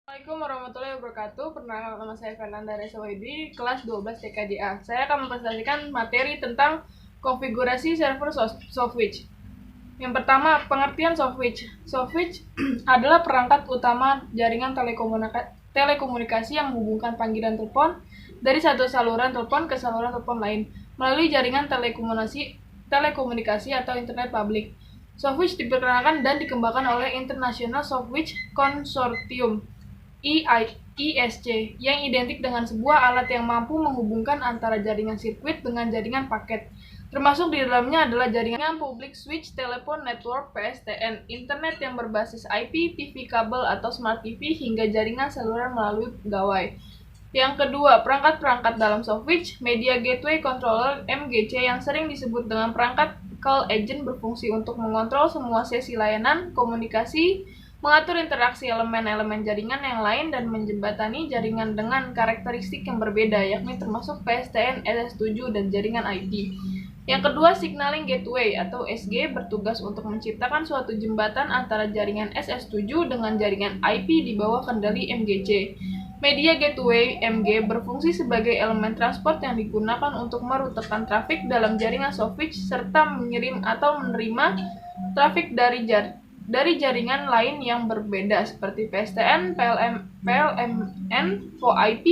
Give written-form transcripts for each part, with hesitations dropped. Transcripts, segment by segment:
Assalamualaikum warahmatullahi wabarakatuh. Perkenalkan nama saya Fernanda Resawedi, kelas 12 TKJA. Saya akan mempresentasikan materi tentang konfigurasi server Sofwitch. Yang pertama, pengertian Sofwitch. Sofwitch adalah perangkat utama jaringan telekomunikasi yang menghubungkan panggilan telepon dari satu saluran telepon ke saluran telepon lain melalui jaringan telekomunikasi atau internet publik. Sofwitch diperkenalkan dan dikembangkan oleh International Sofwitch Consortium (ISC) yang identik dengan sebuah alat yang mampu menghubungkan antara jaringan sirkuit dengan jaringan paket. Termasuk di dalamnya adalah jaringan Public Switch Telephone Network (PSTN), internet yang berbasis IP, TV kabel atau smart TV, hingga jaringan seluler melalui gawai. Yang kedua, perangkat-perangkat dalam Sofwitch. Media Gateway Controller (MGC) yang sering disebut dengan perangkat call agent berfungsi untuk mengontrol semua sesi layanan komunikasi, mengatur interaksi elemen-elemen jaringan yang lain, dan menjembatani jaringan dengan karakteristik yang berbeda, yakni termasuk PSTN, SS7, dan jaringan IP. Yang kedua, Signaling Gateway atau SG bertugas untuk menciptakan suatu jembatan antara jaringan SS7 dengan jaringan IP di bawah kendali MGC. Media Gateway (MG) berfungsi sebagai elemen transport yang digunakan untuk merutekan trafik dalam jaringan Sofwitch serta mengirim atau menerima trafik dari jaringan lain yang berbeda seperti PSTN, PLMN, VoIP,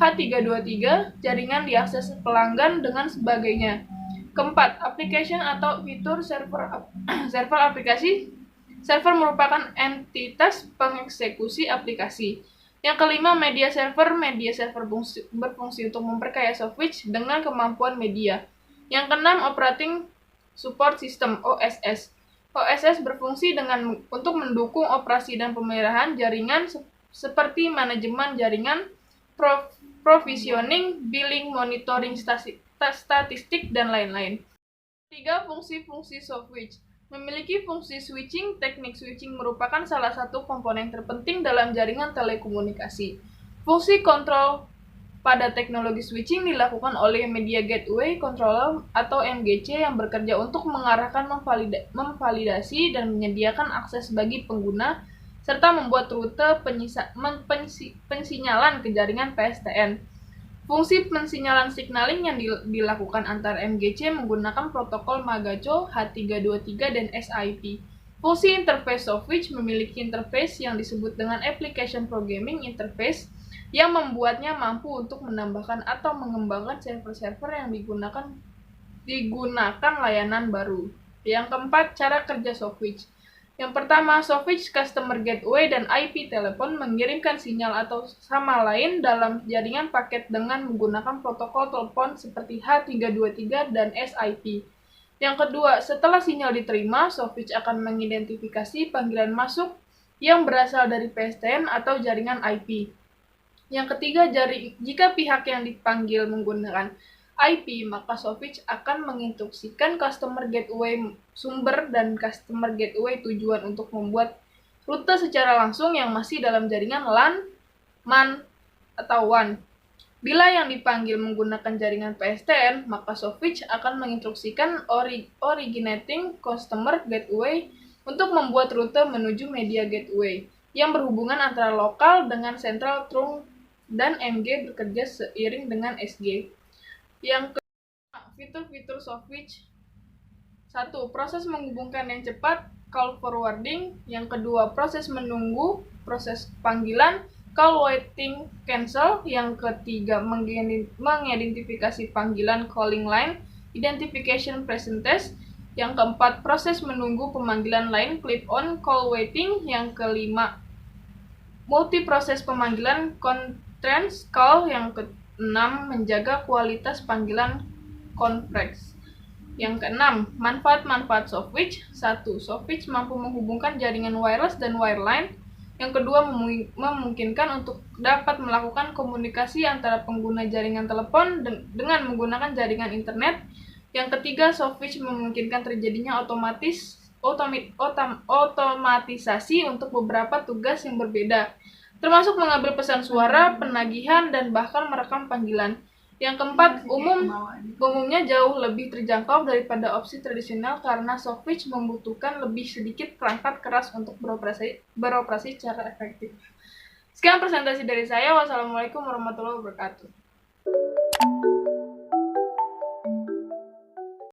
H323, jaringan diakses pelanggan, dengan sebagainya. Keempat, application atau fitur server aplikasi. Server merupakan entitas pengeksekusi aplikasi. Yang kelima, media server. Media server berfungsi untuk memperkaya Sofwitch dengan kemampuan media. Yang keenam, operating support system (OSS). OSS berfungsi untuk mendukung operasi dan pemeliharaan jaringan seperti manajemen jaringan, provisioning, billing, monitoring statistik, dan lain-lain. Tiga, fungsi-fungsi Sofwitch. Memiliki fungsi switching. Teknik switching merupakan salah satu komponen terpenting dalam jaringan telekomunikasi. Fungsi kontrol pada teknologi switching dilakukan oleh Media Gateway Controller atau MGC yang bekerja untuk mengarahkan, memvalidasi, dan menyediakan akses bagi pengguna, serta membuat rute pensinyalan ke jaringan PSTN. Fungsi pensinyalan signaling yang dilakukan antar MGC menggunakan protokol Magaco, H323, dan SIP. Fungsi interface Sofwitch memiliki interface yang disebut dengan Application Programming Interface yang membuatnya mampu untuk menambahkan atau mengembangkan server-server yang digunakan layanan baru. Yang keempat, cara kerja Sofwitch. Yang pertama, Sofwitch Customer Gateway dan IP telepon mengirimkan sinyal atau sama lain dalam jaringan paket dengan menggunakan protokol telepon seperti H323 dan SIP. Yang kedua, setelah sinyal diterima, Sofwitch akan mengidentifikasi panggilan masuk yang berasal dari PSTN atau jaringan IP. Yang ketiga, jika pihak yang dipanggil menggunakan IP, maka Sofwitch akan menginstruksikan customer gateway sumber dan customer gateway tujuan untuk membuat rute secara langsung yang masih dalam jaringan LAN, MAN, atau WAN. Bila yang dipanggil menggunakan jaringan PSTN, maka Sofwitch akan menginstruksikan originating customer gateway untuk membuat rute menuju media gateway yang berhubungan antara lokal dengan central trunk, dan MG bekerja seiring dengan SG. Yang kedua, fitur-fitur Sofwitch. 1. Proses menghubungkan yang cepat, call forwarding. Yang kedua, proses menunggu, proses panggilan, call waiting cancel. Yang ketiga, mengidentifikasi panggilan, calling line, identification present test. Yang keempat, proses menunggu pemanggilan lain, clip on, call waiting. Yang kelima, multiproses pemanggilan, conference call. Yang keenam, menjaga kualitas panggilan, conference. Yang keenam, manfaat-manfaat Sofwitch. 1. Sofwitch mampu menghubungkan jaringan wireless dan wireline. Yang kedua, memungkinkan untuk dapat melakukan komunikasi antara pengguna jaringan telepon dengan menggunakan jaringan internet. Yang ketiga, Sofwitch memungkinkan terjadinya otomatisasi untuk beberapa tugas yang berbeda, termasuk mengambil pesan suara, penagihan, dan bahkan merekam panggilan. Yang keempat, umumnya jauh lebih terjangkau daripada opsi tradisional karena Sofwitch membutuhkan lebih sedikit perangkat keras untuk beroperasi secara efektif. Sekian presentasi dari saya. Wassalamualaikum warahmatullahi wabarakatuh.